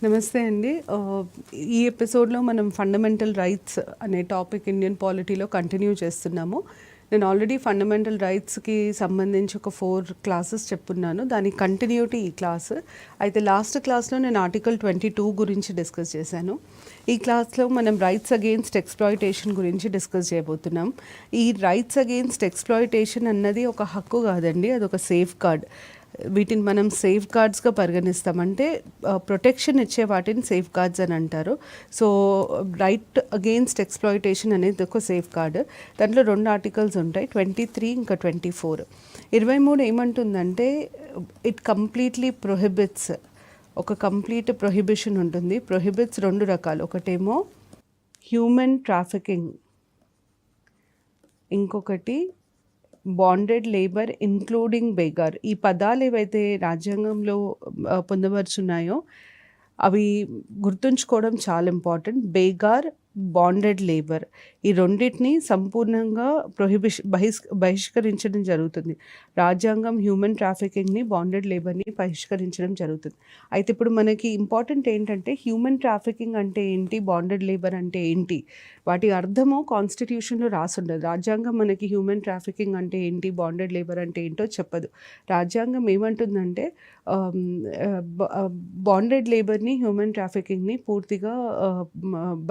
నమస్తే అండి. ఈ ఎపిసోడ్‌లో మనం ఫండమెంటల్ రైట్స్ అనే టాపిక్ ఇండియన్ పాలిటీలో కంటిన్యూ చేస్తున్నాము. నేను ఆల్రెడీ ఫండమెంటల్ రైట్స్‌కి సంబంధించి ఒక 4 క్లాసెస్ చెప్పున్నాను. దాని కంటిన్యూటీ ఈ క్లాస్. అయితే లాస్ట్ క్లాస్‌లో నేను ఆర్టికల్ 22 గురించి డిస్కస్ చేశాను. ఈ క్లాస్‌లో మనం రైట్స్ అగెయిన్స్ట్ ఎక్స్‌ప్లాయిటేషన్ గురించి డిస్కస్ చేయబోతున్నాం. ఈ రైట్స్ అగెయిన్స్ట్ ఎక్స్‌ప్లాయిటేషన్ అన్నది ఒక హక్కు కాదండి, అదొక సేఫ్ గార్డ్. వీటిని మనం సేఫ్ గార్డ్స్గా పరిగణిస్తాం. అంటే ప్రొటెక్షన్ ఇచ్చే వాటిని సేఫ్ గార్డ్స్ అని అంటారు. సో రైట్ అగెయిన్స్ట్ ఎక్స్‌ప్లాయిటేషన్ అనేది ఒక సేఫ్ గార్డ్. దాంట్లో 2 ఆర్టికల్స్ ఉంటాయి, 23 ఇంకా 24. 23 ఏమంటుందంటే ఇట్ కంప్లీట్లీ ప్రొహిబిట్స్, ఒక కంప్లీట్ ప్రొహిబిషన్ ఉంటుంది. ప్రొహిబిట్స్ 2 రకాలు, ఒకటేమో హ్యూమన్ ట్రాఫికింగ్, ఇంకొకటి బాండెడ్ లేబర్ ఇంక్లూడింగ్ బేగార్. ఈ పదాలు ఏవైతే రాజ్యాంగంలో పొందపరుచున్నాయో అవి గుర్తుంచుకోవడం చాలా ఇంపార్టెంట్. బేగార్, బాండెడ్ లేబర్, ఈ రెండింటిని సంపూర్ణంగా బహిష్కరించడం జరుగుతుంది. రాజ్యాంగం హ్యూమన్ ట్రాఫికింగ్ని, బాండెడ్ లేబర్ని బహిష్కరించడం జరుగుతుంది. అయితే ఇప్పుడు మనకి ఇంపార్టెంట్ ఏంటంటే హ్యూమన్ ట్రాఫికింగ్ అంటే ఏంటి, బాండెడ్ లేబర్ అంటే ఏంటి, వాటి అర్థము కాన్స్టిట్యూషన్లో రాసి ఉండదు. రాజ్యాంగం మనకి హ్యూమన్ ట్రాఫికింగ్ అంటే ఏంటి, బాండెడ్ లేబర్ అంటే ఏంటో చెప్పదు. రాజ్యాంగం ఏమంటుందంటే బాండెడ్ లేబర్ని, హ్యూమన్ ట్రాఫికింగ్ని పూర్తిగా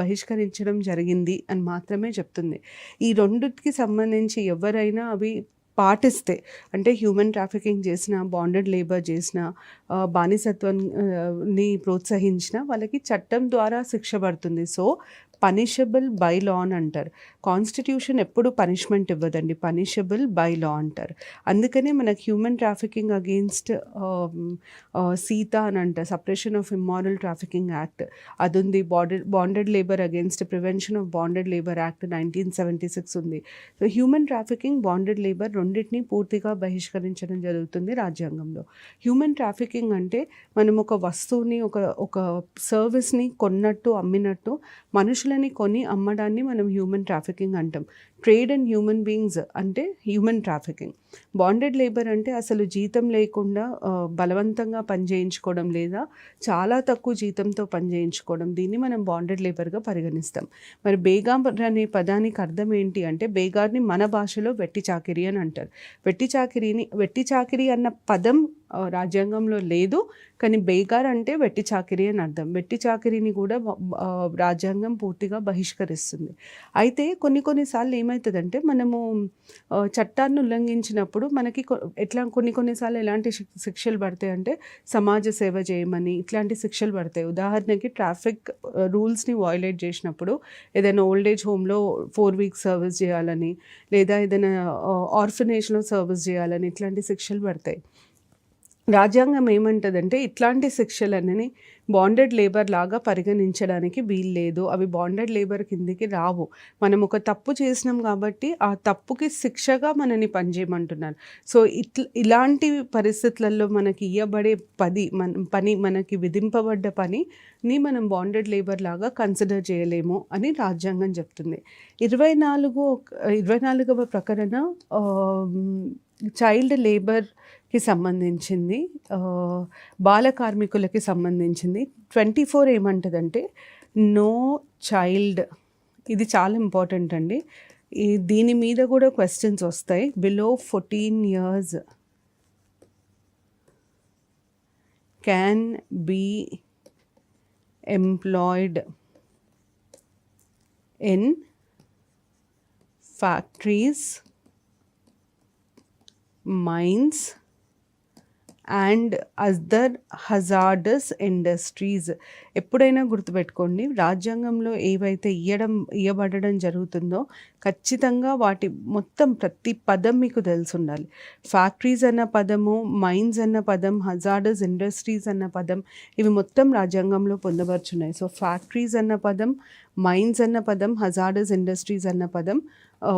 బహిష్కరించడం జరిగింది అని మాత్రమే చెప్తుంది. ఈ రెండిటికి సంబంధించి ఎవరైనా అవి పాటిస్తే, అంటే హ్యూమన్ ట్రాఫికింగ్ చేసిన, బాండెడ్ లేబర్ చేసిన, బానిసత్వాన్ని ప్రోత్సహించిన వాళ్ళకి చట్టం ద్వారా శిక్ష పడుతుంది. సో పనిషబుల్ బై లా అని అంటారు. కాన్స్టిట్యూషన్ ఎప్పుడు పనిష్మెంట్ ఇవ్వదండి, పనిషబుల్ బై లా అంటారు. అందుకనే మనకు హ్యూమన్ ట్రాఫికింగ్ అగెయిన్స్ట్ సీత అని అంటారు, separation of immoral trafficking act అది ఉంది. Bonded labour against prevention of bonded labour act 1976 ఉంది. So human trafficking, bonded labour రెండింటినీ పూర్తిగా బహిష్కరించడం జరుగుతుంది రాజ్యాంగంలో. హ్యూమన్ ట్రాఫికింగ్ అంటే మనం ఒక వస్తువుని, ఒక సర్వీస్ని కొన్నట్టు, అమ్మినట్టు మనుషులని కొని అమ్మడాన్ని మనం హ్యూమన్ ట్రాఫికింగ్ అంటాం. ట్రేడ్ అండ్ హ్యూమన్ బీయింగ్స్ అంటే హ్యూమన్ ట్రాఫికింగ్. బాండెడ్ లేబర్ అంటే అసలు జీతం లేకుండా బలవంతంగా పనిచేయించుకోవడం, లేదా చాలా తక్కువ జీతంతో పనిచేయించుకోవడం, దీన్ని మనం బాండెడ్ లేబర్గా పరిగణిస్తాం. మరి బేగార్ అనే పదానికి అర్థం ఏంటి అంటే, బేగార్ని మన భాషలో వెట్టి చాకిరీ అని అంటారు. వెట్టి చాకిరీ అన్న పదం రాజ్యాంగంలో లేదు, కానీ బేగార్ అంటే వెట్టి చాకిరీ అని అర్థం. వెట్టి చాకిరీని కూడా రాజ్యాంగం పూర్తిగా బహిష్కరిస్తుంది. అయితే కొన్నిసార్లు ఏమవుతుందంటే, మనము చట్టాన్ని ఉల్లంఘించినప్పుడు మనకి కొన్నిసార్లు ఎలాంటి శిక్షలు పడతాయి అంటే, సమాజ సేవ చేయమని ఇట్లాంటి శిక్షలు పడతాయి. ఉదాహరణకి ట్రాఫిక్ రూల్స్ని వయోలేట్ చేసినప్పుడు, ఏదైనా ఓల్డ్ ఏజ్ హోమ్లో 4 వీక్స్ సర్వీస్ చేయాలని, లేదా ఏదైనా ఆర్ఫనేజ్లో సర్వీస్ చేయాలని ఇట్లాంటి శిక్షలు పడతాయి. రాజ్యాంగం ఏమంటుందంటే ఇట్లాంటి శిక్షలన్నీ బాండెడ్ లేబర్ లాగా పరిగణించడానికి వీల్లేదు, అవి బాండెడ్ లేబర్ కిందికి రావు. మనం ఒక తప్పు చేసినాం కాబట్టి ఆ తప్పుకి శిక్షగా మనని పనిచేయమంటున్నారు. సో ఇలాంటి పరిస్థితులలో మనకి ఇవ్వబడే పని, మనకి విధింపబడ్డ పనిని మనం బాండెడ్ లేబర్ లాగా కన్సిడర్ చేయలేము అని రాజ్యాంగం చెప్తుంది. 24వ ప్రకరణ చైల్డ్ లేబర్కి సంబంధించింది, బాల కార్మికులకి సంబంధించింది. 24 ఏమంటుందంటే నో చైల్డ్. ఇది చాలా ఇంపార్టెంట్ అండి. దీని మీద కూడా క్వశ్చన్స్ వస్తాయి. Below 14 years can be employed in factories, mines and other hazardous industries. ఎప్పుడైనా గుర్తుపెట్టుకోండి, రాజ్యాంగంలో ఏవైతే ఇవ్వబడడం జరుగుతుందో ఖచ్చితంగా వాటి మొత్తం ప్రతి పదం మీకు తెలిసి ఉండాలి. ఫ్యాక్టరీస్ అన్న పదము, మైన్స్ అన్న పదం, హజార్డస్ ఇండస్ట్రీస్ అన్న పదం, ఇవి మొత్తం రాజ్యాంగంలో పొందపరుచున్నాయి. సో ఫ్యాక్టరీస్ అన్న పదం, మైన్స్ అన్న పదం, హజార్డస్ ఇండస్ట్రీస్ అన్న పదం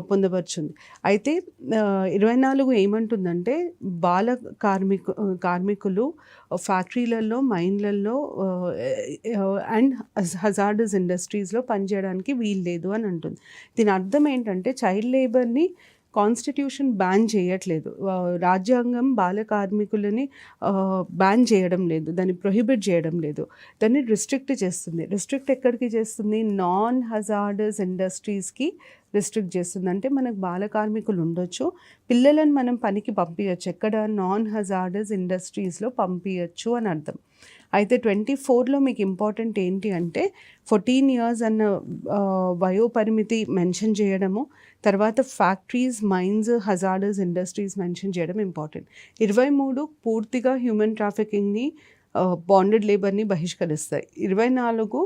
పొందపరుచుంది. అయితే 24 ఏమంటుందంటే బాల కార్మికులు ఫ్యాక్టరీలలో, మైన్లలో అండ్ హజార్డస్ ఇండస్ట్రీస్లో పనిచేయడానికి వీల్లేదు అని అంటుంది. దీని అర్థం ఏంటంటే చైల్డ్ లేబర్ని కాన్స్టిట్యూషన్ బ్యాన్ చేయట్లేదు. రాజ్యాంగం బాల కార్మికులని బ్యాన్ చేయడం లేదు, దాన్ని ప్రొహిబిట్ చేయడం లేదు, దాన్ని రిస్ట్రిక్ట్ చేస్తుంది. రిస్ట్రిక్ట్ ఎక్కడికి చేస్తుంది? నాన్ హజార్డస్ ఇండస్ట్రీస్కి రిస్ట్రిక్ట్ చేస్తుంది. అంటే మనకు బాల కార్మికులు ఉండొచ్చు, పిల్లలను మనం పనికి పంపించచ్చు, ఎక్కడ? నాన్ హజార్డస్ ఇండస్ట్రీస్లో పంపించచ్చు అని అర్థం. అయితే 24లో మీకు ఇంపార్టెంట్ ఏంటి అంటే 14 ఇయర్స్ అన్న వయోపరిమితి మెన్షన్ చేయడము, తర్వాత factories, mines, hazardous industries mention చేయడం ఇంపార్టెంట్. 23 పూర్తిగా హ్యూమన్ ట్రాఫికింగ్ని, బాండెడ్ లేబర్ని బహిష్కరిస్తాయి. 24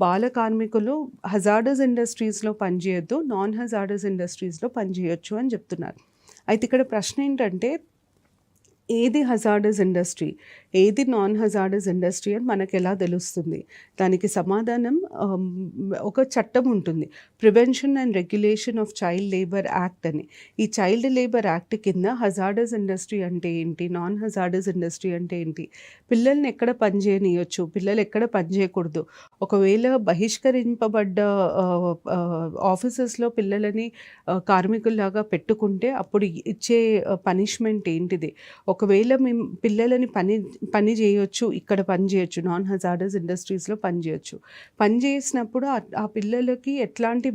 బాల కార్మికులు హజార్డస్ ఇండస్ట్రీస్లో పనిచేయొద్దు, నాన్ హజార్డస్ ఇండస్ట్రీస్లో పనిచేయొచ్చు అని చెప్తున్నారు. అయితే ఇక్కడ ప్రశ్న ఏంటంటే ఏది హజార్డస్ ఇండస్ట్రీ, ఏది నాన్ హజార్డస్ ఇండస్ట్రీ అని మనకు ఎలా తెలుస్తుంది? దానికి సమాధానం ఒక చట్టం ఉంటుంది, prevention and regulation of child labour act అని. ఈ చైల్డ్ లేబర్ యాక్ట్ కింద హజార్డస్ ఇండస్ట్రీ అంటే ఏంటి, నాన్ హజార్డస్ ఇండస్ట్రీ అంటే ఏంటి, పిల్లల్ని ఎక్కడ పనిచేయనియొచ్చు, పిల్లలు ఎక్కడ పనిచేయకూడదు, ఒకవేళ బహిష్కరింపబడ్డ ఆఫీసెస్లో పిల్లలని కార్మికుల్లాగా పెట్టుకుంటే అప్పుడు ఇచ్చే పనిష్మెంట్ ఏంటిది, ఒకవేళ మేము పిల్లలని పని చేయొచ్చు, ఇక్కడ పని చేయొచ్చు, నాన్ హజార్డస్ ఇండస్ట్రీస్లో పని చేయొచ్చు, పని చేసినప్పుడు ఆ పిల్లలకి ఎట్లాంటి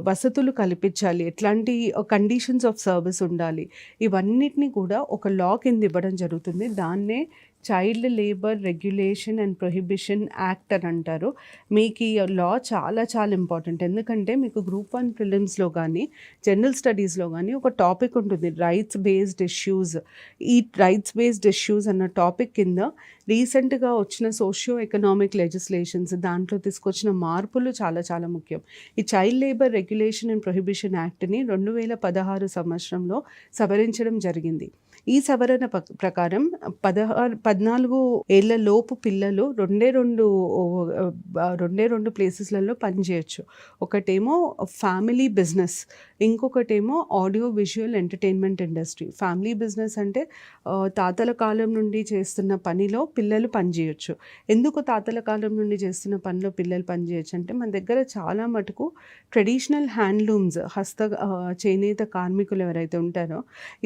వసతులు కల్పించాలి, ఎట్లాంటి కండిషన్స్ ఆఫ్ సర్వీస్ ఉండాలి, ఇవన్నిటిని కూడా ఒక లా కింద ఇవ్వడం జరుగుతుంది. దాన్నే child labour regulation and prohibition act అని అంటారు. మీకు ఈ లా చాలా చాలా ఇంపార్టెంట్, ఎందుకంటే మీకు గ్రూప్ 1 ప్రిలిమ్స్లో కానీ జనరల్ స్టడీస్లో కానీ ఒక టాపిక్ ఉంటుంది, రైట్స్ బేస్డ్ ఇష్యూస్. ఈ రైట్స్ బేస్డ్ ఇష్యూస్ అన్న టాపిక్ కింద రీసెంట్గా వచ్చిన సోషియో ఎకనామిక్ లెజిస్లేషన్స్, దాంట్లో తీసుకొచ్చిన మార్పులు చాలా చాలా ముఖ్యం. ఈ child labour regulation and prohibition యాక్ట్ని 2016 సంవత్సరంలో సవరించడం జరిగింది. ఈ సవరణ ప్రకారం 14 ఏళ్ల లోపు పిల్లలు రెండే రెండు ప్లేసెస్లలో పనిచేయచ్చు. ఒకటేమో ఫ్యామిలీ బిజినెస్, ఇంకొకటేమో audio visual entertainment industry. Family business అంటే తాతల కాలం నుండి చేస్తున్న పనిలో పిల్లలు పనిచేయచ్చు. ఎందుకు తాతల కాలం నుండి చేస్తున్న పనిలో పిల్లలు పనిచేయచ్చు అంటే మన దగ్గర చాలా మటుకు ట్రెడిషనల్ హ్యాండ్లూమ్స్, చేనేత కార్మికులు ఎవరైతే ఉంటారో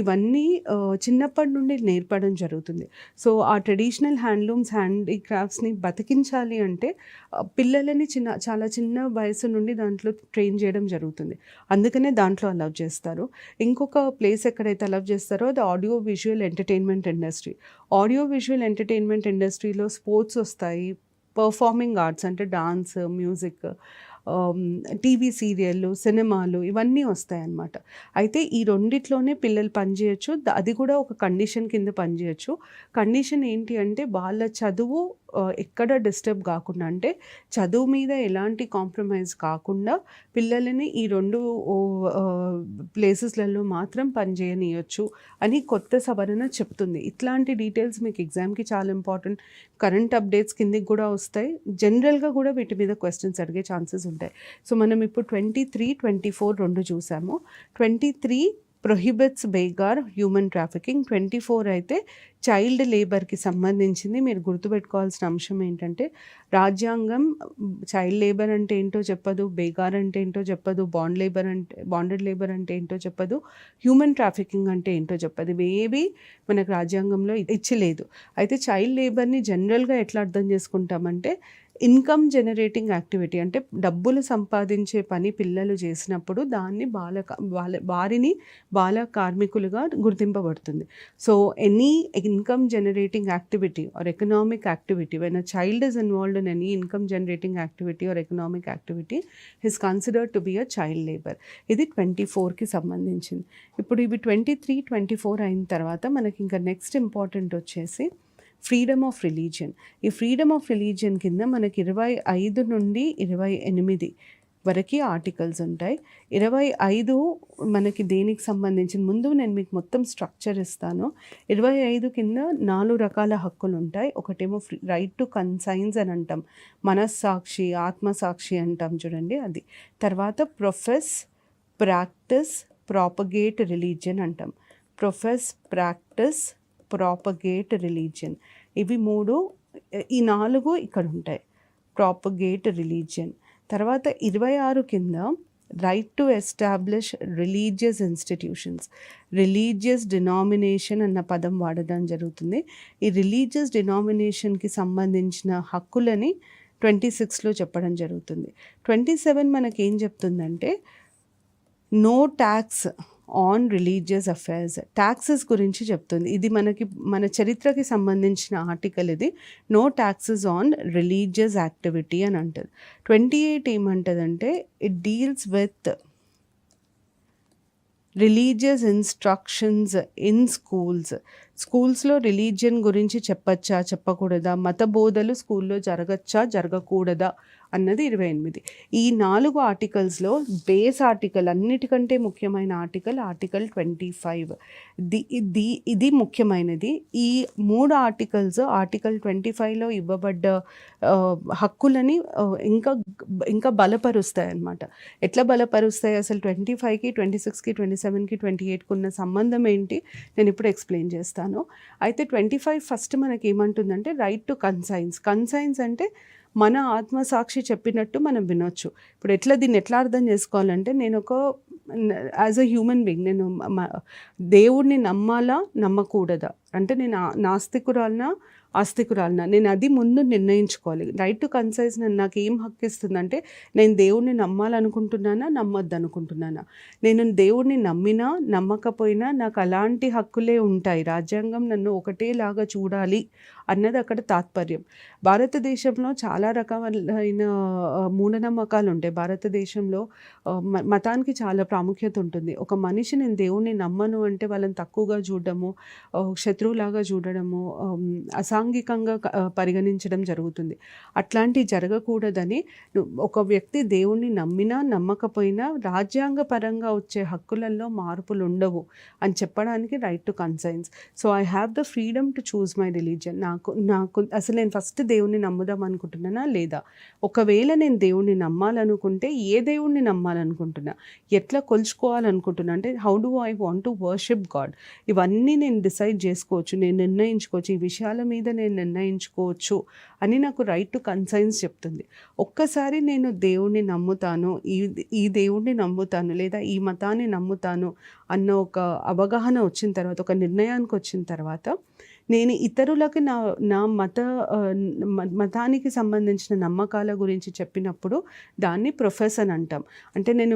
ఇవన్నీ చిన్నప్పటి నుండి నేర్పడం జరుగుతుంది. సో ఆ ట్రెడిషనల్ హ్యాండ్లూమ్స్, హ్యాండీక్రాఫ్ట్స్ని బతికించాలి అంటే పిల్లలని చాలా చిన్న వయసు నుండి దాంట్లో ట్రైన్ చేయడం జరుగుతుంది. అందుకనే దాంట్లో అలౌ చేస్తారు. ఇంకొక ప్లేస్ ఎక్కడైతే అలౌ చేస్తారో అది audio visual entertainment industry. Audio visual entertainment ఇండస్ట్రీలో స్పోర్ట్స్ వస్తాయి, పర్ఫార్మింగ్ ఆర్ట్స్ అంటే డాన్స్, మ్యూజిక్, టీవీ సీరియళ్ళు, సినిమాలు ఇవన్నీ వస్తాయన్నమాట. అయితే ఈ రెండిట్లోనే పిల్లలు పనిచేయచ్చు, అది కూడా ఒక కండిషన్ కింద పనిచేయచ్చు. కండిషన్ ఏంటి అంటే వాళ్ళ చదువు ఎక్కడ డిస్టర్బ్ కాకుండా, అంటే చదువు మీద ఎలాంటి కాంప్రమైజ్ కాకుండా పిల్లలని ఈ 2 ప్లేసెస్లలో మాత్రం పనిచేయనియచ్చు అని కొత్త సవరణ చెప్తుంది. ఇట్లాంటి డీటెయిల్స్ మీకు ఎగ్జామ్కి చాలా ఇంపార్టెంట్, కరెంట్ అప్డేట్స్ కిందకి కూడా వస్తాయి, జనరల్గా కూడా వీటి మీద క్వశ్చన్స్ అడిగే ఛాన్సెస్ ఉంటాయి. సో మనం ఇప్పుడు 23, 24 రెండు చూసాము. 23 ప్రొహిబిట్స్ బేగార్ హ్యూమన్ ట్రాఫికింగ్, 24 అయితే చైల్డ్ లేబర్కి సంబంధించింది. మీరు గుర్తుపెట్టుకోవాల్సిన అంశం ఏంటంటే రాజ్యాంగం చైల్డ్ లేబర్ అంటే ఏంటో చెప్పదు, బేగార్ అంటే ఏంటో చెప్పదు, బాండెడ్ లేబర్ అంటే ఏంటో చెప్పదు, హ్యూమన్ ట్రాఫికింగ్ అంటే ఏంటో చెప్పదు. ఇవేవి మనకు రాజ్యాంగంలో ఇచ్చలేదు. అయితే చైల్డ్ లేబర్ని జనరల్గా ఎట్లా అర్థం చేసుకుంటామంటే ఇన్కమ్ జనరేటింగ్ యాక్టివిటీ, అంటే డబ్బులు సంపాదించే పని పిల్లలు చేసినప్పుడు దాన్ని వారిని బాల కార్మికులుగా గుర్తింపబడుతుంది. So any income generating activity or economic activity, when a child is involved in any income generating activity or economic activity is considered to be a child labour. ఇది 24కి సంబంధించింది. ఇప్పుడు ఇవి 23, 24 అయిన తర్వాత మనకి ఇంకా నెక్స్ట్ ఇంపార్టెంట్ వచ్చేసి ఫ్రీడమ్ ఆఫ్ రిలీజియన్. ఈ ఫ్రీడమ్ ఆఫ్ రిలీజియన్ కింద మనకి 25 నుండి 28 వరకు ఆర్టికల్స్ ఉంటాయి. 25 మనకి దేనికి సంబంధించిన, ముందు నేను మీకు మొత్తం స్ట్రక్చర్ ఇస్తాను. 25 కింద 4 రకాల హక్కులు ఉంటాయి. ఒకటేమో రైట్ టు కన్సైన్స్ అని అంటాం, మనస్సాక్షి, ఆత్మసాక్షి అంటాం చూడండి అది. తర్వాత ప్రొఫెస్, ప్రాక్టీస్, ప్రాపగేట్ రిలీజియన్ అంటాం. ప్రొఫెస్, ప్రాక్టీస్, ప్రాపగేట్ రిలీజియన్, ఇవి 3, ఈ 4 ఇక్కడ ఉంటాయి. Propagate religion. తర్వాత 26 కింద right to establish religious institutions. Religious denomination అన్న పదం వాడడం జరుగుతుంది. ఈ రిలీజియస్ డినామినేషన్కి సంబంధించిన హక్కులని 26లో చెప్పడం జరుగుతుంది. 27 మనకేం చెప్తుందంటే no tax on religious affairs. Taxes గురించి చెప్తుంది. ఇది మన చరిత్రకి సంబంధించిన ఆర్టికల్ ఇది. No taxes on religious activity అని అంటుంది. 28 ఏమంటుందంటే it deals with religious instructions in schools. స్కూల్స్లో రిలీజియన్ గురించి చెప్పచ్చా చెప్పకూడదా, మత బోధలు స్కూల్లో జరగచ్చా జరగకూడదా అన్నది 28. ఈ 4 ఆర్టికల్స్లో బేస్ ఆర్టికల్, అన్నిటికంటే ముఖ్యమైన ఆర్టికల్ 25. ఇది ముఖ్యమైనది. ఈ 3 ఆర్టికల్స్ ఆర్టికల్ 25లో ఇవ్వబడ్డ హక్కులని ఇంకా బలపరుస్తాయి అన్నమాట. ఎట్లా బలపరుస్తాయి, అసలు 25కి 26కి 27కి 28కి ఉన్న సంబంధం ఏంటి నేను ఇప్పుడు ఎక్స్ప్లెయిన్ చేస్తాను. అయితే 25 ఫస్ట్ మనకి ఏమంటుందంటే రైట్ టు కన్సైన్స్ అంటే మన ఆత్మసాక్షి చెప్పినట్టు మనం వినొచ్చు. ఇప్పుడు దీన్ని ఎట్లా అర్థం చేసుకోవాలంటే, నేను యాజ్ అ హ్యూమన్ బీయింగ్ నేను దేవుడిని నమ్మాలా నమ్మకూడదా, అంటే నేను నాస్తికురాలనా ఆస్తికురాలనా, నేను అది ముందు నిర్ణయించుకోవాలి. రైట్ టు కన్సైజ్ నాకు ఏం హక్కు ఇస్తుందంటే, నేను దేవుడిని నమ్మాలనుకుంటున్నానా నమ్మొద్దు అనుకుంటున్నానా, నేను దేవుడిని నమ్మినా నమ్మకపోయినా నాకు అలాంటి హక్కులే ఉంటాయి. రాజ్యాంగం నన్ను ఒకటేలాగా చూడాలి అన్నది అక్కడ తాత్పర్యం. భారతదేశంలో చాలా రకాలైన మూఢనమ్మకాలు ఉంటాయి. భారతదేశంలో మతానికి చాలా ప్రాముఖ్యత ఉంటుంది. ఒక మనిషి నేను దేవుణ్ణి నమ్మను అంటే వాళ్ళని తక్కువగా చూడడము, శత్రువులాగా చూడడము, అసాంఘికంగా పరిగణించడం జరుగుతుంది. అట్లాంటివి జరగకూడదని ఒక వ్యక్తి దేవుణ్ణి నమ్మినా నమ్మకపోయినా రాజ్యాంగపరంగా వచ్చే హక్కులలో మార్పులు ఉండవు అని చెప్పడానికి right to conscience. So I have the freedom to choose my religion. నాకు అసలు నేను ఫస్ట్ దేవుణ్ణి నమ్ముదాం అనుకుంటున్నానా లేదా, ఒకవేళ నేను దేవుణ్ణి నమ్మాలనుకుంటే ఏ దేవుణ్ణి నమ్మాలనుకుంటున్నా, ఎట్లా కొలుచుకోవాలనుకుంటున్నా, అంటే how do I want to worship God, ఇవన్నీ నేను డిసైడ్ చేసుకోవచ్చు, నేను నిర్ణయించుకోవచ్చు, ఈ విషయాల మీద నేను నిర్ణయించుకోవచ్చు అని నాకు రైట్ టు కన్సైన్స్ చెప్తుంది. ఒక్కసారి నేను దేవుణ్ణి నమ్ముతాను, ఈ దేవుణ్ణి నమ్ముతాను లేదా ఈ మతాన్ని నమ్ముతాను అన్న ఒక అవగాహన వచ్చిన తర్వాత, ఒక నిర్ణయానికి వచ్చిన తర్వాత, నేను ఇతరులకి నా మతానికి సంబంధించిన నమ్మకాల గురించి చెప్పినప్పుడు దాన్ని ప్రొఫెషన్ అంటాం. అంటే నేను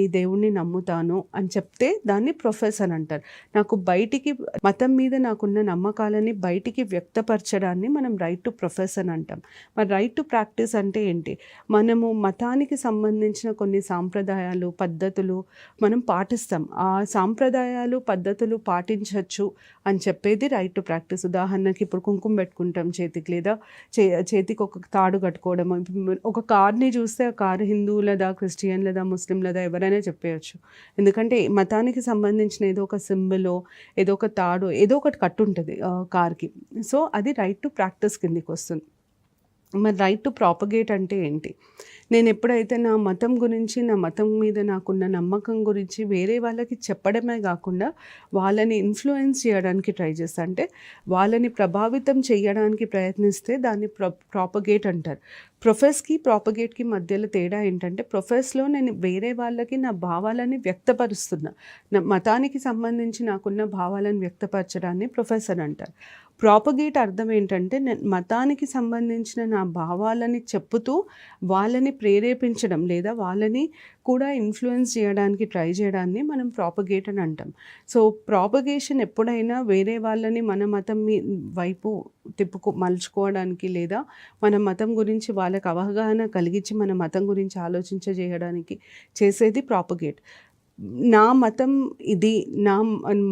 ఈ దేవుణ్ణి నమ్ముతాను అని చెప్తే దాన్ని ప్రొఫెషన్ అంటారు. నాకు బయటికి మతం మీద నాకున్న నమ్మకాలని బయటికి వ్యక్తపరచడాన్ని మనం రైట్ టు ప్రొఫెషన్ అంటాం. మరి రైట్ టు ప్రాక్టీస్ అంటే ఏంటి, మనము మతానికి సంబంధించిన కొన్ని సాంప్రదాయాలు పద్ధతులు మనం పాటిస్తాం. ఆ సాంప్రదాయాలు పద్ధతులు పాటించవచ్చు అని చెప్పేది రైట్ టు ప్రాక్టీస్. ఉదాహరణకి ఇప్పుడు కుంకుమ పెట్టుకుంటాం చేతికి, లేదా చేతికి ఒక తాడు కట్టుకోవడం. ఒక కార్ని చూస్తే ఆ కారు హిందువులదా క్రిస్టియన్లదా ముస్లింలదా ఎవరైనా చెప్పేయచ్చు. ఎందుకంటే మతానికి సంబంధించిన ఏదో ఒక సింబలో ఏదో ఒక తాడు ఏదో ఒకటి కట్టుంటుంది కార్కి. సో అది రైట్ టు ప్రాక్టీస్ కిందికి వస్తుంది. మరి రైట్ టు ప్రాపగేట్ అంటే ఏంటి, నేను ఎప్పుడైతే నా మతం గురించి, నా మతం మీద నాకున్న నమ్మకం గురించి వేరే వాళ్ళకి చెప్పడమే కాకుండా వాళ్ళని ఇన్ఫ్లుయెన్స్ చేయడానికి ట్రై చేస్తా, అంటే వాళ్ళని ప్రభావితం చేయడానికి ప్రయత్నిస్తే దాన్ని ప్రాపగేట్ అంటారు. ప్రొఫెస్కి ప్రాపగేట్కి మధ్యలో తేడా ఏంటంటే, ప్రొఫెస్లో నేను వేరే వాళ్ళకి నా భావాలని వ్యక్తపరుస్తున్నా, నా మతానికి సంబంధించి నాకున్న భావాలను వ్యక్తపరచడాన్ని ప్రొఫెసర్ అంటారు. ప్రాపగేట్ అర్థం ఏంటంటే, మతానికి సంబంధించిన నా భావాలని చెప్పుతూ వాళ్ళని ప్రేరేపించడం లేదా వాళ్ళని కూడా ఇన్ఫ్లుయెన్స్ చేయడానికి ట్రై చేయడాన్ని మనం ప్రాపగేట్ అని అంటాం. సో ప్రాపగేషన్ ఎప్పుడైనా వేరే వాళ్ళని మన మతం వైపు మలుచుకోవడానికి లేదా మన మతం గురించి వాళ్ళకి అవగాహన కలిగించి మన మతం గురించి ఆలోచించజేయడానికి చేసేది ప్రాపగేట్. నా మతం ఇది, నా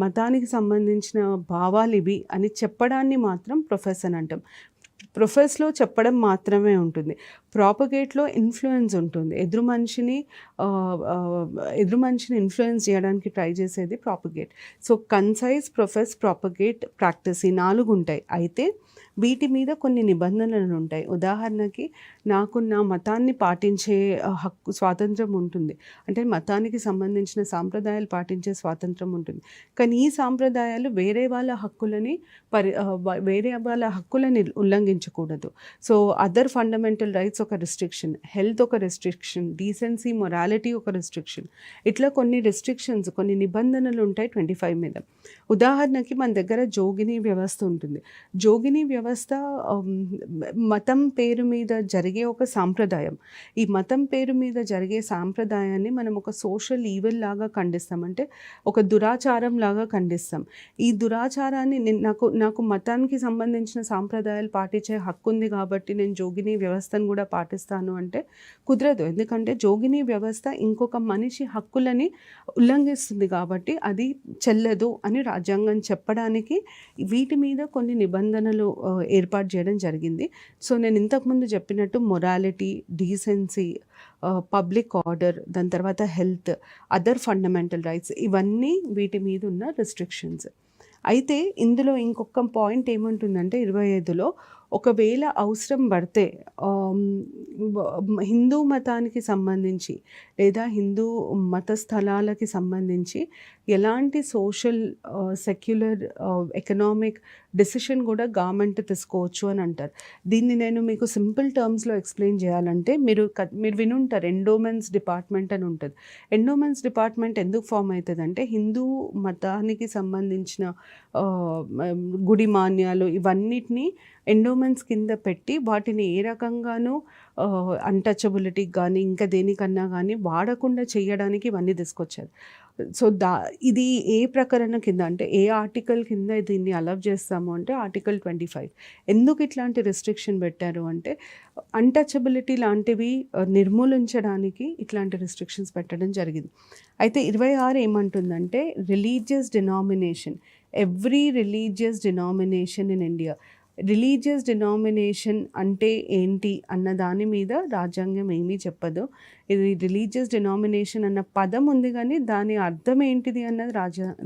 మతానికి సంబంధించిన భావాలు ఇవి అని చెప్పడాన్ని మాత్రం ప్రొఫెషన్ అంటాం. ప్రొఫెస్లో చెప్పడం మాత్రమే ఉంటుంది. ప్రాపగేట్లో ఇన్ఫ్లుయెన్స్ ఉంటుంది. ఎదురు మనిషిని ఇన్ఫ్లుయెన్స్ చేయడానికి ట్రై చేసేది propagate. So concise, profess, propagate, practice ఈ 4 ఉంటాయి. అయితే వీటి మీద కొన్ని నిబంధనలు ఉంటాయి. ఉదాహరణకి నాకు నా మతాన్ని పాటించే హక్కు స్వాతంత్రం ఉంటుంది. అంటే మతానికి సంబంధించిన సాంప్రదాయాలు పాటించే స్వాతంత్రం ఉంటుంది. కానీ ఈ సాంప్రదాయాలు వేరే వాళ్ళ హక్కులని వేరే వాళ్ళ హక్కులని ఉల్లంఘించకూడదు. సో అదర్ ఫండమెంటల్ రైట్స్ ఒక రిస్ట్రిక్షన్, హెల్త్ ఒక రిస్ట్రిక్షన్, డీసెన్సీ మొరాలిటీ ఒక రిస్ట్రిక్షన్, ఇట్లా కొన్ని రిస్ట్రిక్షన్స్, కొన్ని నిబంధనలు ఉంటాయి 25 మీద. ఉదాహరణకి మన దగ్గర జోగిని వ్యవస్థ ఉంటుంది. జోగిని వ్యవస్థ మతం పేరు మీద జరిగే ఒక సాంప్రదాయం. ఈ మతం పేరు మీద జరిగే సాంప్రదాయాన్ని మనం ఒక సోషల్ ఈవెల్ లాగా ఖండిస్తాం. అంటే ఒక దురాచారం లాగా ఖండిస్తాం. ఈ దురాచారాన్ని నాకు మతానికి సంబంధించిన సాంప్రదాయాలు పాటించే హక్కు ఉంది కాబట్టి నేను జోగిని వ్యవస్థను కూడా పాటిస్తాను అంటే కుదరదు. ఎందుకంటే జోగిని వ్యవస్థ ఇంకొక మనిషి హక్కులని ఉల్లంఘిస్తుంది కాబట్టి అది చెల్లదు అని రాజ్యాంగం చెప్పడానికి వీటి మీద కొన్ని నిబంధనలు ఏర్పాటు చేయడం జరిగింది. సో నేను ఇంతకుముందు చెప్పినట్టు మొరాలిటీ, డీసెన్సీ, పబ్లిక్ ఆర్డర్, దాని తర్వాత హెల్త్, అదర్ ఫండమెంటల్ రైట్స్, ఇవన్నీ వీటి మీద ఉన్న రిస్ట్రిక్షన్స్. అయితే ఇందులో ఇంకొక పాయింట్ ఏముంటుందంటే 25లో ఒకవేళ అవసరం పడితే హిందూ మతానికి సంబంధించి లేదా హిందూ మత స్థలాలకి సంబంధించి ఎలాంటి సోషల్, సెక్యులర్, ఎకనామిక్ డెసిషన్ కూడా గవర్నమెంట్ తీసుకోవచ్చు అని అంటారు. దీన్ని నేను మీకు సింపుల్ టర్మ్స్లో ఎక్స్ప్లెయిన్ చేయాలంటే మీరు వినుంటారు ఎండోమెంట్స్ డిపార్ట్మెంట్ అని ఉంటుంది. ఎండోమెంట్స్ డిపార్ట్మెంట్ ఎందుకు ఫామ్ అవుతుంది అంటే హిందూ మతానికి సంబంధించిన గుడి మాన్యాలు ఇవన్నిటినీ ఎండోమెంట్స్ కింద పెట్టి వాటిని ఏ రకంగానూ అన్టచబిలిటీకి కానీ ఇంకా దేనికన్నా కానీ వాడకుండా చేయడానికి ఇవన్నీ తీసుకొచ్చారు. సో ఇది ఏ ప్రకరణ కింద అంటే ఏ ఆర్టికల్ కింద దీన్ని అలవ్ చేస్తాము అంటే ఆర్టికల్ 25. ఎందుకు ఇట్లాంటి రిస్ట్రిక్షన్ పెట్టారు అంటే అన్టచబిలిటీ లాంటివి నిర్మూలించడానికి ఇట్లాంటి రిస్ట్రిక్షన్స్ పెట్టడం జరిగింది. అయితే 26 ఏమంటుందంటే religious denomination, every religious denomination in India. Religious denomination అంటే ఏంటి అన్న దాని మీద రాజ్యాంగం ఏమీ చెప్పదు. ఇది రిలీజియస్ డినామినేషన్ అన్న పదం ఉంది కానీ దాని అర్థం ఏంటిది అన్నది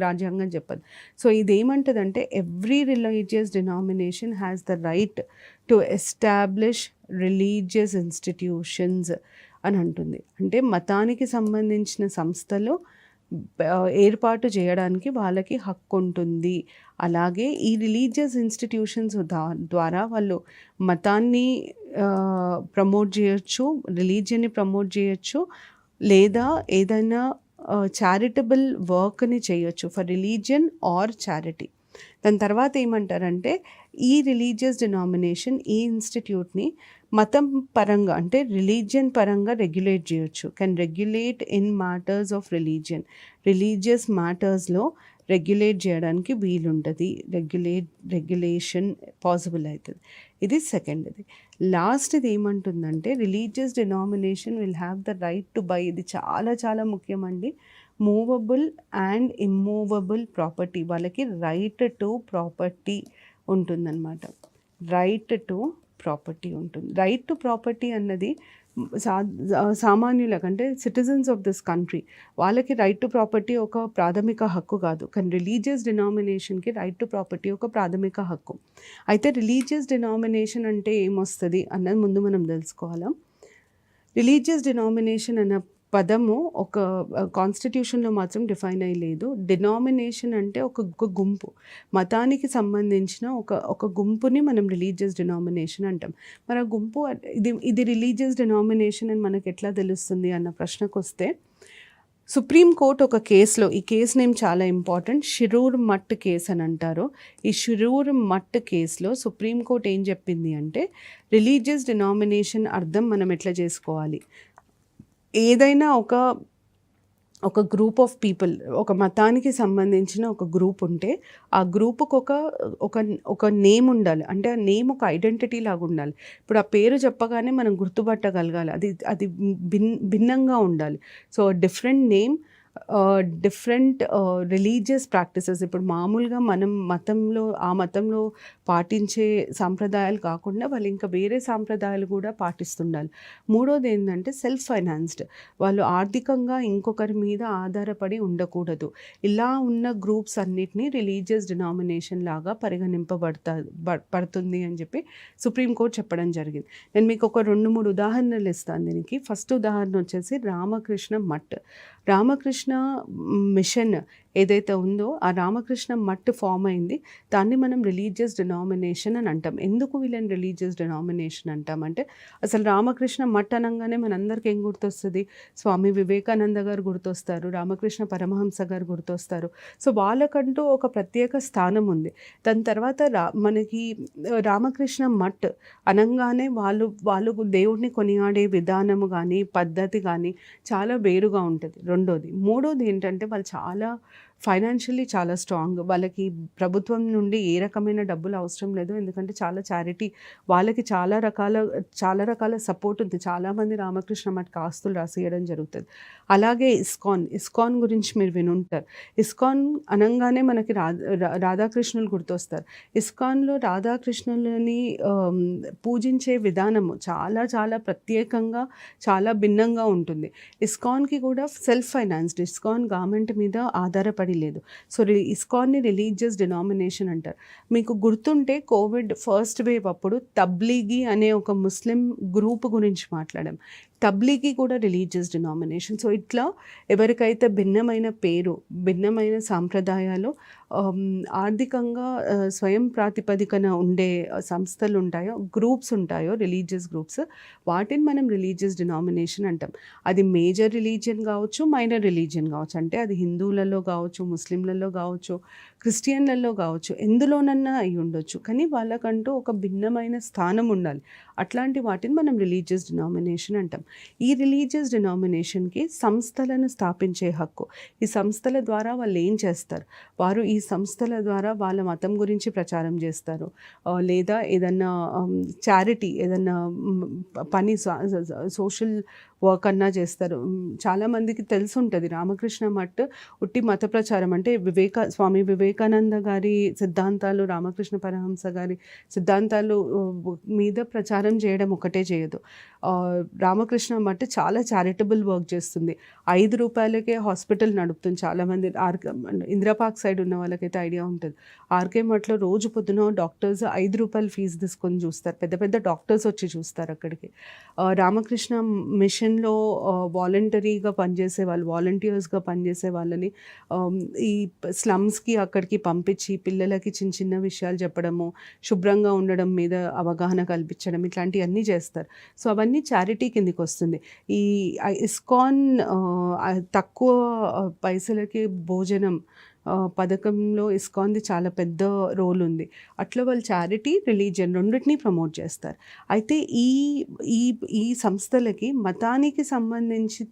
రాజ్యాంగం చెప్పదు. సో ఇదేమంటుందంటే every religious denomination has the right to establish religious institutions అని అంటుంది. అంటే మతానికి సంబంధించిన సంస్థలు ఏర్పాటు చేయడానికి వాళ్ళకి హక్కు ఉంటుంది. అలాగే ఈ రిలీజియస్ ఇన్స్టిట్యూషన్స్ ద్వారా వాళ్ళు మతాన్ని ప్రమోట్ చేయొచ్చు, రిలీజియన్ని ప్రమోట్ చేయొచ్చు, లేదా ఏదైనా చారిటబుల్ వర్క్ని చేయొచ్చు ఫర్ రిలీజియన్ ఆర్ చారిటీ. దాని తర్వాత ఏమంటారంటే ఈ రిలీజియస్ డినామినేషన్ ఈ ఇన్స్టిట్యూట్ని మతం పరంగా అంటే రిలీజియన్ పరంగా రెగ్యులేట్ చేయొచ్చు. Can regulate in matters of religion, religious మ్యాటర్స్లో రెగ్యులేట్ చేయడానికి వీలుంటుంది. రెగ్యులేషన్ పాసిబుల్ అవుతుంది. ఇది సెకండ్ది. లాస్ట్ది ఏమంటుందంటే religious denomination will have the right to buy, ఇది చాలా చాలా ముఖ్యమండి, మూవబుల్ అండ్ ఇమ్మూవబుల్ ప్రాపర్టీ. వాళ్ళకి రైట్ టు ప్రాపర్టీ ఉంటుందన్నమాట. రైట్ టు ప్రాపర్టీ ఉంటుంది. రైట్ టు ప్రాపర్టీ అన్నది సామాన్యులకు అంటే సిటిజన్స్ ఆఫ్ దిస్ కంట్రీ వాళ్ళకి రైట్ టు ప్రాపర్టీ ఒక ప్రాథమిక హక్కు కాదు. కానీ రిలీజియస్ డినామినేషన్కి రైట్ టు ప్రాపర్టీ ఒక ప్రాథమిక హక్కు. అయితే రిలీజియస్ డినామినేషన్ అంటే ఏమొస్తుంది అన్నది ముందు మనం తెలుసుకోవాలి. రిలీజియస్ డినామినేషన్ అన్న పదము ఒక కాన్స్టిట్యూషన్లో మాత్రం డిఫైన్ అయ్యలేదు. డినామినేషన్ అంటే ఒక గుంపు, మతానికి సంబంధించిన ఒక గుంపుని మనం రిలీజియస్ డినామినేషన్ అంటాం. మరి ఆ గుంపు ఇది రిలీజియస్ డినామినేషన్ అని మనకు ఎట్లా తెలుస్తుంది అన్న ప్రశ్నకు వస్తే సుప్రీంకోర్టు ఒక కేసులో, ఈ కేసు నేమ్ చాలా ఇంపార్టెంట్, షిరూర్ మట్ కేసు అని అంటారు. ఈ షిరూర్ మట్ కేసులో సుప్రీంకోర్టు ఏం చెప్పింది అంటే రిలీజియస్ డినామినేషన్ అర్థం మనం ఎట్లా చేసుకోవాలి. ఏదైనా ఒక గ్రూప్ ఆఫ్ పీపుల్, ఒక మతానికి సంబంధించిన ఒక గ్రూప్ ఉంటే ఆ గ్రూప్కి ఒక నేమ్ ఉండాలి. అంటే ఆ నేమ్ ఒక ఐడెంటిటీ లాగా ఉండాలి. ఇప్పుడు ఆ పేరు చెప్పగానే మనం గుర్తుపట్టగలగాలి. అది భిన్నంగా ఉండాలి. So different name, different religious practices ఇప్పుడు మామూలుగా మనం ఆ మతంలో పాటించే సాంప్రదాయాలు కాకుండా వాళ్ళు ఇంకా వేరే సాంప్రదాయాలు కూడా పాటిస్తుండాలి. మూడోది ఏంటంటే సెల్ఫ్ ఫైనాన్స్డ్, వాళ్ళు ఆర్థికంగా ఇంకొకరి మీద ఆధారపడి ఉండకూడదు. ఇలా ఉన్న గ్రూప్స్ అన్నిటినీ రిలీజియస్ డినామినేషన్ లాగా పడుతుంది అని చెప్పి సుప్రీంకోర్టు చెప్పడం జరిగింది. నేను మీకు ఒక 2-3 ఉదాహరణలు ఇస్తాను దీనికి. ఫస్ట్ ఉదాహరణ వచ్చేసి రామకృష్ణ మఠ్. రామకృష్ణ మిషన్ ఏదైతే ఉందో ఆ రామకృష్ణ మఠ్ ఫామ్ అయింది. దాన్ని మనం రిలీజియస్ డినామినేషన్ అని అంటాం. ఎందుకు వీళ్ళని రిలీజియస్ డినామినేషన్ అంటామంటే, అసలు రామకృష్ణ మఠ్ అనగానే మనందరికీ ఏం గుర్తొస్తుంది? స్వామి వివేకానంద గారు గుర్తొస్తారు, రామకృష్ణ పరమహంస గారు గుర్తొస్తారు. సో వాళ్ళకంటూ ఒక ప్రత్యేక స్థానం ఉంది. దాని తర్వాత మనకి రామకృష్ణ మఠ్ అనగానే వాళ్ళు దేవుడిని కొనియాడే విధానము కానీ పద్ధతి కానీ చాలా వేరుగా ఉంటుంది. రెండోది. మూడోది ఏంటంటే వాళ్ళు చాలా ఫైనాన్షియల్లీ చాలా స్ట్రాంగ్. వాళ్ళకి ప్రభుత్వం నుండి ఏ రకమైన డబ్బులు అవసరం లేదు. ఎందుకంటే చాలా చారిటీ, వాళ్ళకి చాలా రకాల సపోర్ట్ ఉంది. చాలామంది రామకృష్ణ మఠ్కి ఆస్తులు రాసియడం జరుగుతుంది. అలాగే ఇస్కాన్ గురించి మీరు వినుంటారు. ఇస్కాన్ అనగానే మనకి రాధాకృష్ణులు గుర్తొస్తారు. ఇస్కాన్లో రాధాకృష్ణులని పూజించే విధానము చాలా చాలా ప్రత్యేకంగా, చాలా భిన్నంగా ఉంటుంది. ఇస్కాన్కి కూడా సెల్ఫ్ ఫైనాన్స్డ్, ఇస్కాన్ గవర్నమెంట్ మీద ఆధారపడి లేదు. సో ఇస్కాన్ని రిలీజియస్ డినామినేషన్ అంటారు. మీకు గుర్తుంటే కోవిడ్ ఫస్ట్ వేవ్ అప్పుడు తబ్లీగీ అనే ఒక ముస్లిం గ్రూప్ గురించి మాట్లాడాం. తబ్లీగీ కూడా రిలీజియస్ డినామినేషన్. సో ఇట్లా ఎవరికైతే భిన్నమైన పేరు, భిన్నమైన సాంప్రదాయాలు, ఆర్థికంగా స్వయం ప్రాతిపదికన ఉండే సంస్థలు ఉంటాయో, గ్రూప్స్ ఉంటాయో, రిలీజియస్ గ్రూప్స్, వాటిని మనం రిలీజియస్ డినామినేషన్ అంటాం. అది మేజర్ రిలీజియన్ కావచ్చు, మైనర్ రిలీజియన్ కావచ్చు. అంటే అది హిందువులలో కావచ్చు, ముస్లింలలో కావచ్చు, క్రిస్టియన్లలో కావచ్చు, ఎందులోనన్నా అయి ఉండొచ్చు. కానీ వాళ్ళకంటూ ఒక భిన్నమైన స్థానం ఉండాలి. అట్లాంటి వాటిని మనం రిలీజియస్ డినామినేషన్ అంటాం. ఈ రిలీజియస్ డినామినేషన్కి సంస్థలను స్థాపించే హక్కు. ఈ సంస్థల ద్వారా వాళ్ళు ఏం చేస్తారు? వారు ఈ సంస్థల ద్వారా వాళ్ళ మతం గురించి ప్రచారం చేస్తారు, లేదా ఏదన్నా చారిటీ, ఏదన్నా పని, సోషల్ వర్క్ అన్నా చేస్తారు. చాలామందికి తెలిసి ఉంటుంది రామకృష్ణ మఠ్ ఉట్టి మత ప్రచారం అంటే స్వామి వివేకానంద గారి సిద్ధాంతాలు, రామకృష్ణ పరమహంస గారి సిద్ధాంతాలు మీద ప్రచారం చేయడం ఒకటే చేయదు. రామకృష్ణ మఠ్ చాలా చారిటబుల్ వర్క్ చేస్తుంది. 5 రూపాయలకే హాస్పిటల్ నడుపుతుంది. చాలామంది ఇందిరాపార్క్ సైడ్ ఉన్న వాళ్ళకైతే ఐడియా ఉంటుంది. ఆర్కే మఠ్లో రోజు పొద్దున డాక్టర్స్ 5 రూపాయలు ఫీజు తీసుకొని చూస్తారు. పెద్ద పెద్ద డాక్టర్స్ వచ్చి చూస్తారు అక్కడికి. రామకృష్ణ మిషన్లో వాలంటరీగా పనిచేసే వాళ్ళు, వాలంటీర్స్గా పనిచేసే వాళ్ళని ఈ స్లమ్స్కి అక్కడికి పంపించి పిల్లలకి చిన్న చిన్న విషయాలు చెప్పడము, శుభ్రంగా ఉండడం మీద అవగాహన కల్పించడం, ఇట్లాంటివన్నీ చేస్తారు. సో అవన్నీ చారిటీ కిందికి వస్తుంది. ఈ ఇస్కాన్ తక్కువ పైసలకి భోజనం పథకంలో ఇస్కాన్ది చాలా పెద్ద రోల్ ఉంది. అట్లా వాళ్ళు చారిటీ, రిలీజియన్ రెండింటినీ ప్రమోట్ చేస్తారు. అయితే ఈ సంస్థలకి మతానికి సంబంధించి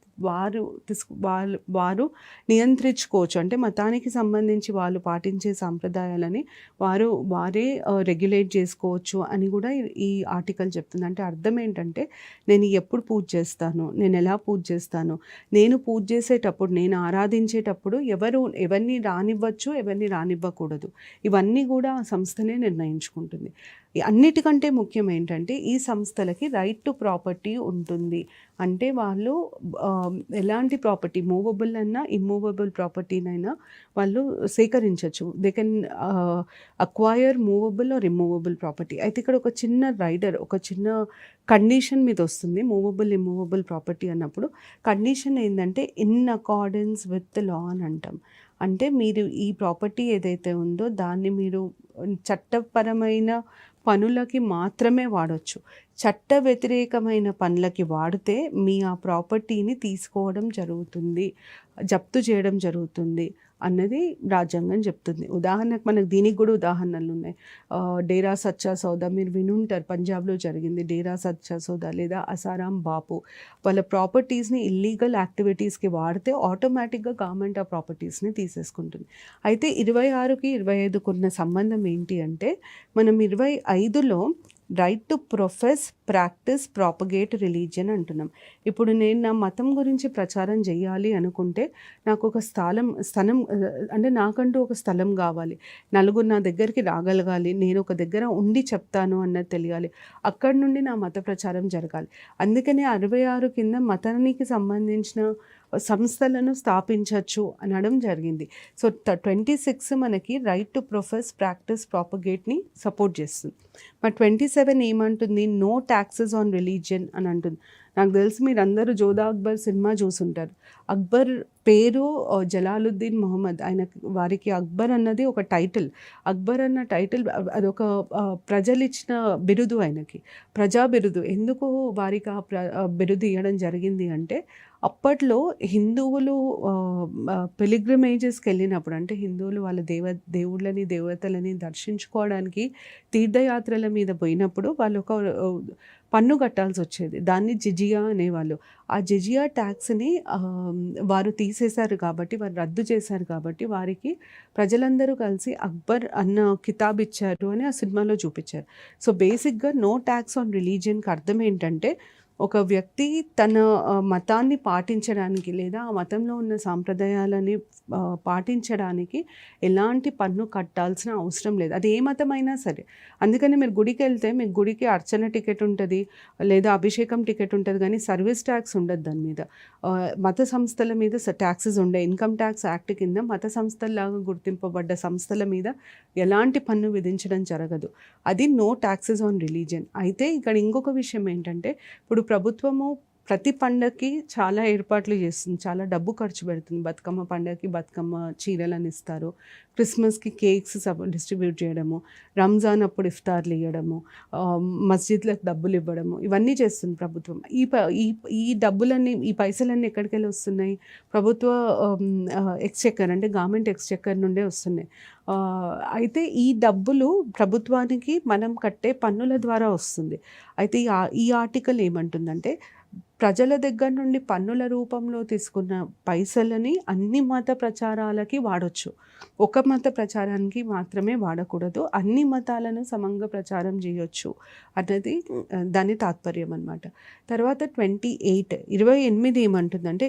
వారు నియంత్రించుకోవచ్చు. అంటే మతానికి సంబంధించి వాళ్ళు పాటించే సాంప్రదాయాలని వారే రెగ్యులేట్ చేసుకోవచ్చు అని కూడా ఈ ఆర్టికల్ చెప్తుంది. అంటే అర్థం ఏంటంటే, నేను ఎప్పుడు పూజ చేస్తాను, నేను ఎలా పూజ చేస్తాను, నేను పూజ చేసేటప్పుడు, నేను ఆరాధించేటప్పుడు ఎవరిని రానివ్వచ్చు, ఎవరిని రానివ్వకూడదు, ఇవన్నీ కూడా ఆ సంస్థనే నిర్ణయించుకుంటుంది. అన్నిటికంటే ముఖ్యం ఏంటంటే, ఈ సంస్థలకి రైట్ టు ప్రాపర్టీ ఉంటుంది. అంటే వాళ్ళు ఎలాంటి ప్రాపర్టీ, మూవబుల్ అన్నా ఇమ్మూవబుల్ ప్రాపర్టీనైనా వాళ్ళు సేకరించవచ్చు. They can acquire movable or immovable property. అయితే ఇక్కడ ఒక చిన్న కండిషన్ మీద వస్తుంది. మూవబుల్ ఇమ్మూవబుల్ ప్రాపర్టీ అన్నప్పుడు కండిషన్ ఏంటంటే, in accordance with the law అని అంటాం. అంటే మీరు ఈ ప్రాపర్టీ ఏదైతే ఉందో దాన్ని మీరు చట్టపరమైన పనులకి మాత్రమే వాడవచ్చు. చట్ట వ్యతిరేకమైన పనులకి వాడితే మీ ఆ ప్రాపర్టీని తీసుకోవడం జరుగుతుంది, జప్తు చేయడం జరుగుతుంది అన్నది రాజ్యాంగం చెప్తుంది. ఉదాహరణకు మనకు దీనికి కూడా ఉదాహరణలు ఉన్నాయి. డేరా సచ్చా సౌదా మీరు వినుంటారు, పంజాబ్లో జరిగింది డేరా సచ్చా సౌదా లేదా అసారాం బాపు. వాళ్ళ ప్రాపర్టీస్ని ఇల్లీగల్ యాక్టివిటీస్కి వాడితే ఆటోమేటిక్గా గవర్నమెంట్ ఆ ప్రాపర్టీస్ని తీసేసుకుంటుంది. అయితే 26కి 25కు ఉన్న సంబంధం ఏంటి అంటే, మనం 25లో right to profess, practice, propagate religion అంటున్నాం. ఇప్పుడు నేను నా మతం గురించి ప్రచారం చేయాలి అనుకుంటే నాకు ఒక స్థలం అంటే నాకంటూ ఒక స్థలం కావాలి, నలుగురు నా దగ్గరికి రాగలగాలి, నేను ఒక దగ్గర ఉండి చెప్తాను అన్నది తెలియాలి, అక్కడి నుండి నా మత ప్రచారం జరగాలి. అందుకనే 66 కింద మతానికి సంబంధించిన సంస్థలను స్థాపించవచ్చు అనడం జరిగింది. సో 26 మనకి రైట్ టు ప్రొఫెస్, ప్రాక్టీస్, ప్రాపగేట్ని సపోర్ట్ చేస్తుంది. మరి 27 ఏమంటుంది? నో ట్యాక్సెస్ ఆన్ రిలీజియన్ అని అంటుంది. నాకు తెలిసి మీరు అందరూ జోధా అక్బర్ సినిమా చూసుంటారు. అక్బర్ పేరు జలాలుద్దీన్ మొహమ్మద్. వారికి అక్బర్ అన్నది ఒక టైటిల్. అక్బర్ అన్న టైటిల్ అదొక ప్రజలు ఇచ్చిన బిరుదు, ఆయనకి ప్రజా బిరుదు. ఎందుకు వారికి ఆ బిరుదు ఇవ్వడం జరిగింది అంటే, అప్పట్లో హిందువులు పిలిగ్రిమేజెస్కి వెళ్ళినప్పుడు, అంటే హిందువులు వాళ్ళ దేవుళ్ళని దేవతలని దర్శించుకోవడానికి తీర్థయాత్రల మీద పోయినప్పుడు వాళ్ళు ఒక పన్ను కట్టాల్సి వచ్చేది. దాన్ని జిజియా అనేవాళ్ళు. ఆ జిజియా ట్యాక్స్ని వారు తీసేశారు కాబట్టి, వారు రద్దు చేశారు కాబట్టి, వారికి ప్రజలందరూ కలిసి అక్బర్ అన్న కితాబ్ ఇచ్చారు అని ఆ సినిమాలో చూపించారు. సో బేసిక్గా నో ట్యాక్స్ ఆన్ రిలీజియన్కి అర్థం ఏంటంటే, ఒక వ్యక్తి తన మతాన్ని పాటించడానికి లేదా ఆ మతంలో ఉన్న సాంప్రదాయాలని పాటించడానికి ఎలాంటి పన్ను కట్టాల్సిన అవసరం లేదు, అది ఏ మతమైనా సరే. అందుకని మీరు గుడికి వెళ్తే మీకు గుడికి అర్చన టికెట్ ఉంటుంది, లేదా అభిషేకం టికెట్ ఉంటుంది, కానీ సర్వీస్ ట్యాక్స్ ఉండదు దాని మీద. మత సంస్థల మీద ట్యాక్సెస్ ఉండే. ఇన్కమ్ ట్యాక్స్ యాక్ట్ కింద మత సంస్థల్లాగా గుర్తింపబడ్డ సంస్థల మీద ఎలాంటి పన్ను విధించడం జరగదు. అది నో ట్యాక్సెస్ ఆన్ రిలీజియన్. అయితే ఇక్కడ ఇంకొక విషయం ఏంటంటే, ఇప్పుడు ప్రభుత్వము ప్రతి పండగకి చాలా ఏర్పాట్లు చేస్తుంది, చాలా డబ్బు ఖర్చు పెడుతుంది. బతుకమ్మ పండగకి బతుకమ్మ చీరలను ఇస్తారు, క్రిస్మస్కి కేక్స్ డిస్ట్రిబ్యూట్ చేయడము, రంజాన్ అప్పుడు ఇఫ్తార్లు ఇవ్వడము, మస్జిద్లకు డబ్బులు ఇవ్వడము, ఇవన్నీ చేస్తుంది ప్రభుత్వం. ఈ డబ్బులన్నీ, ఈ పైసలన్నీ ఎక్కడికి వెళ్ళి వస్తున్నాయి? ప్రభుత్వ ఎక్స్చెక్కర్, అంటే గవర్నమెంట్ ఎక్స్చెక్కర్ నుండే వస్తున్నాయి. అయితే ఈ డబ్బులు ప్రభుత్వానికి మనం కట్టే పన్నుల ద్వారా వస్తుంది. అయితే ఈ ఆర్టికల్ ఏమంటుందంటే, ప్రజల దగ్గర నుండి పన్నుల రూపంలో తీసుకున్న పైసలని అన్ని మత ప్రచారాలకి వాడొచ్చు, ఒక మత ప్రచారానికి మాత్రమే వాడకూడదు, అన్ని మతాలను సమంగా ప్రచారం చేయొచ్చు అన్నది దాని తాత్పర్యం అన్నమాట. తర్వాత 28 ఏమంటుందంటే,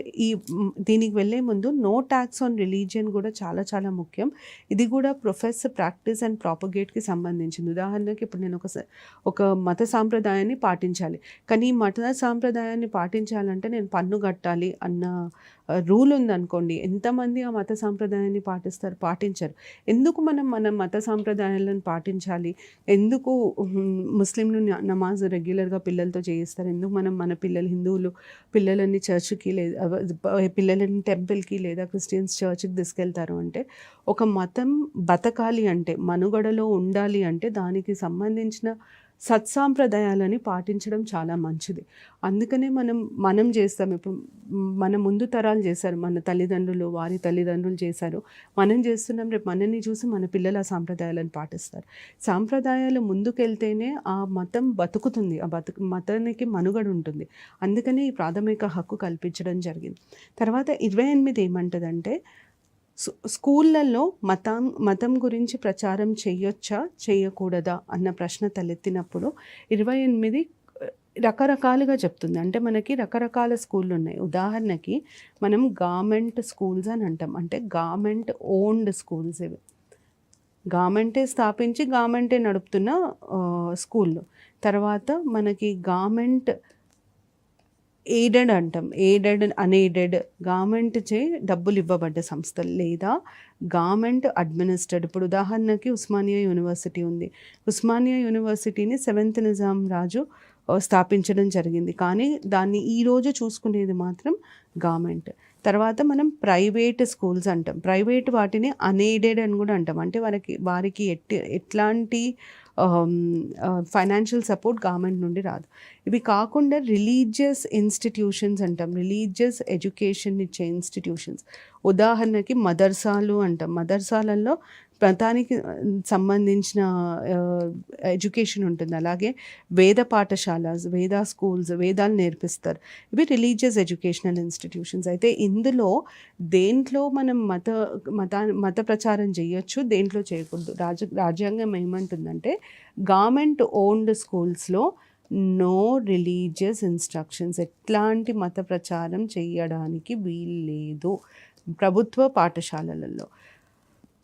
దీనికి వెళ్ళే ముందు నో ట్యాక్స్ ఆన్ రిలీజియన్ కూడా చాలా చాలా ముఖ్యం. ఇది కూడా ప్రొఫెస్, ప్రాక్టీస్ అండ్ ప్రాపగేట్కి సంబంధించింది. ఉదాహరణకి ఇప్పుడు నేను ఒక మత సాంప్రదాయాన్ని పాటించాలి, కానీ ఈ మత సాంప్రదాయాన్ని పాటించాలంటే నేను పన్ను కట్టాలి అన్న రూల్ ఉందనుకోండి, ఎంతమంది ఆ మత సాంప్రదాయాన్ని పాటించరు. ఎందుకు మనం మన మత సాంప్రదాయాలను పాటించాలి? ఎందుకు ముస్లింలు నమాజ్ రెగ్యులర్గా పిల్లలతో చేయిస్తారు? ఎందుకు మనం మన హిందువులు పిల్లలని చర్చ్కి లేదా పిల్లలని టెంపుల్కి లేదా క్రిస్టియన్స్ చర్చ్కి తీసుకెళ్తారు అంటే, ఒక మతం బతకాలి అంటే, మనుగడలో ఉండాలి అంటే దానికి సంబంధించిన సత్సాంప్రదాయాలని పాటించడం చాలా మంచిది. అందుకనే మనం చేస్తాం. ఇప్పుడు మన ముందు తరాలు చేశారు, మన తల్లిదండ్రులు, వారి తల్లిదండ్రులు చేశారు, మనం చేస్తున్నాం. రేపు మనల్ని చూసి మన పిల్లలు ఆ సాంప్రదాయాలను పాటిస్తారు. సాంప్రదాయాలు ముందుకెళ్తేనే ఆ మతం బతుకుతుంది, మతానికి మనుగడ ఉంటుంది. అందుకనే ఈ ప్రాథమిక హక్కు కల్పించడం జరిగింది. తర్వాత 28 ఏమంటుందంటే, స్కూళ్ళల్లో మతం గురించి ప్రచారం చేయొచ్చా చేయకూడదా అన్న ప్రశ్న తలెత్తినప్పుడు 28 రకరకాలుగా చెప్తుంది. అంటే మనకి రకరకాల స్కూళ్ళు ఉన్నాయి. ఉదాహరణకి మనం గవర్నమెంట్ స్కూల్స్ అని అంటాం, అంటే గవర్నమెంట్ ఓన్డ్ స్కూల్స్. ఇవి గవర్నమెంటే స్థాపించి గవర్నమెంటే నడుపుతున్న స్కూళ్ళు. తర్వాత మనకి గవర్నమెంట్ ఎయిడెడ్ అంటాం, ఎయిడెడ్, అన్ఎయిడెడ్, గవర్నమెంట్ చే డబ్బులు ఇవ్వబడ్డ సంస్థలు, లేదా గవర్నమెంట్ అడ్మినిస్ట్రేడ్. ఇప్పుడు ఉదాహరణకి ఉస్మానియా యూనివర్సిటీ ఉంది. ఉస్మానియా యూనివర్సిటీని 7th నిజాం రాజు స్థాపించడం జరిగింది, కానీ దాన్ని ఈరోజు చూసుకునేది మాత్రం గవర్నమెంట్. తర్వాత మనం ప్రైవేట్ స్కూల్స్ అంటాం, ప్రైవేట్ వాటిని అన్ఎయిడెడ్ అని కూడా అంటాం. అంటే వారికి ఎట్లాంటి ఫైనాన్షియల్ సపోర్ట్ గవర్నమెంట్ నుండి రాదు. ఇవి కాకుండా రిలీజియస్ ఇన్స్టిట్యూషన్స్ అంటాం, రిలీజియస్ ఎడ్యుకేషన్ ఇచ్చే ఇన్స్టిట్యూషన్స్. ఉదాహరణకి మదర్సాలు అంటాం. మదర్సాలలో మతానికి సంబంధించిన ఎడ్యుకేషన్ ఉంటుంది. అలాగే వేద పాఠశాలాస్, వేద స్కూల్స్, వేదాలు నేర్పిస్తారు. ఇవి రిలీజియస్ ఎడ్యుకేషనల్ ఇన్స్టిట్యూషన్స్. అయితే ఇందులో దేంట్లో మనం మత ప్రచారం చేయొచ్చు, దేంట్లో చేయకూడదు. రాజ్యాంగం ఏమంటుందంటే గవర్నమెంట్ ఓన్డ్ స్కూల్స్లో నో రిలీజియస్ ఇన్స్ట్రక్షన్స్, ఎట్లాంటి మత ప్రచారం చేయడానికి వీల్లేదు. ప్రభుత్వ పాఠశాలలలో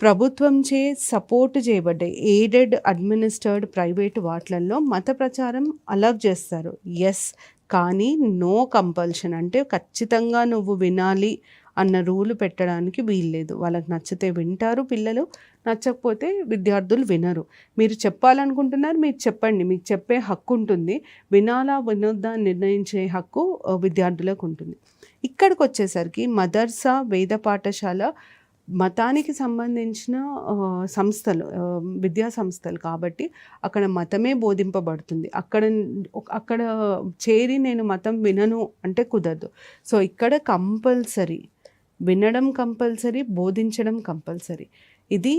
ప్రభుత్వంచే సపోర్ట్ చేయబడ్డాయి ఎయిడెడ్, అడ్మినిస్టర్డ్, ప్రైవేట్ వాటిలలో మత ప్రచారం అలౌ చేస్తారు. ఎస్, కానీ నో కంపల్షన్, అంటే ఖచ్చితంగా నువ్వు వినాలి అన్న రూలు పెట్టడానికి వీల్లేదు. వాళ్ళకి నచ్చితే వింటారు పిల్లలు, నచ్చకపోతే విద్యార్థులు వినరు. మీరు చెప్పాలనుకుంటున్నారు, మీరు చెప్పండి, మీకు చెప్పే హక్కు ఉంటుంది. వినాలా వినొద్దా నిర్ణయించే హక్కు విద్యార్థులకు ఉంటుంది. ఇక్కడికి వచ్చేసరికి మదర్సా, వేద పాఠశాల మతానికి సంబంధించిన సంస్థలు, విద్యా సంస్థలు కాబట్టి అక్కడ మతమే బోధింపబడుతుంది. అక్కడ చేరి నేను మతం వినను అంటే కుదరదు. సో ఇక్కడ కంపల్సరీ వినడం, కంపల్సరీ బోధించడం కంపల్సరీ. ఇది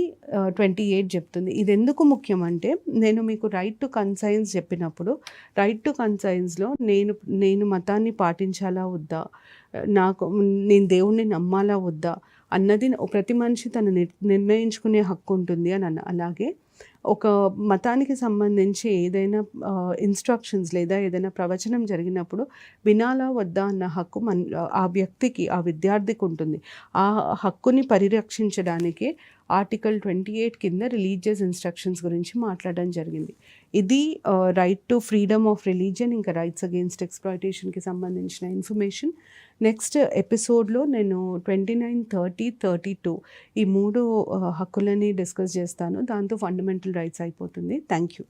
28 చెప్తుంది. ఇది ఎందుకు ముఖ్యం అంటే, నేను మీకు రైట్ టు కన్సైన్స్ చెప్పినప్పుడు, రైట్ టు కన్సైన్స్లో నేను మతాన్ని పాటించాలా వద్దా, నేను దేవుణ్ణి నమ్మాలా వద్దా అన్నది ప్రతి మనిషి తను నిర్ణయించుకునే హక్కు ఉంటుంది అని అలాగే ఒక మతానికి సంబంధించి ఏదైనా ఇన్స్ట్రక్షన్స్ లేదా ఏదైనా ప్రవచనం జరిగినప్పుడు వినాలా వద్దా అన్న హక్కు ఆ వ్యక్తికి, ఆ విద్యార్థికి ఉంటుంది. ఆ హక్కుని పరిరక్షించడానికి ఆర్టికల్ 28 కింద రిలీజియస్ ఇన్స్ట్రక్షన్స్ గురించి మాట్లాడడం జరిగింది. ఇది right to freedom of religion, ఇంకా రైట్స్ అగెయిన్స్ట్ ఎక్స్‌ప్లాయిటేషన్‌కి సంబంధించిన ఇన్ఫర్మేషన్. నెక్స్ట్ ఎపిసోడ్లో నేను 29, 30, 32 ఈ 3 హక్కులని డిస్కస్ చేస్తాను. దాంతో ఫండమెంటల్ రైట్స్ అయిపోతుంది. Thank you.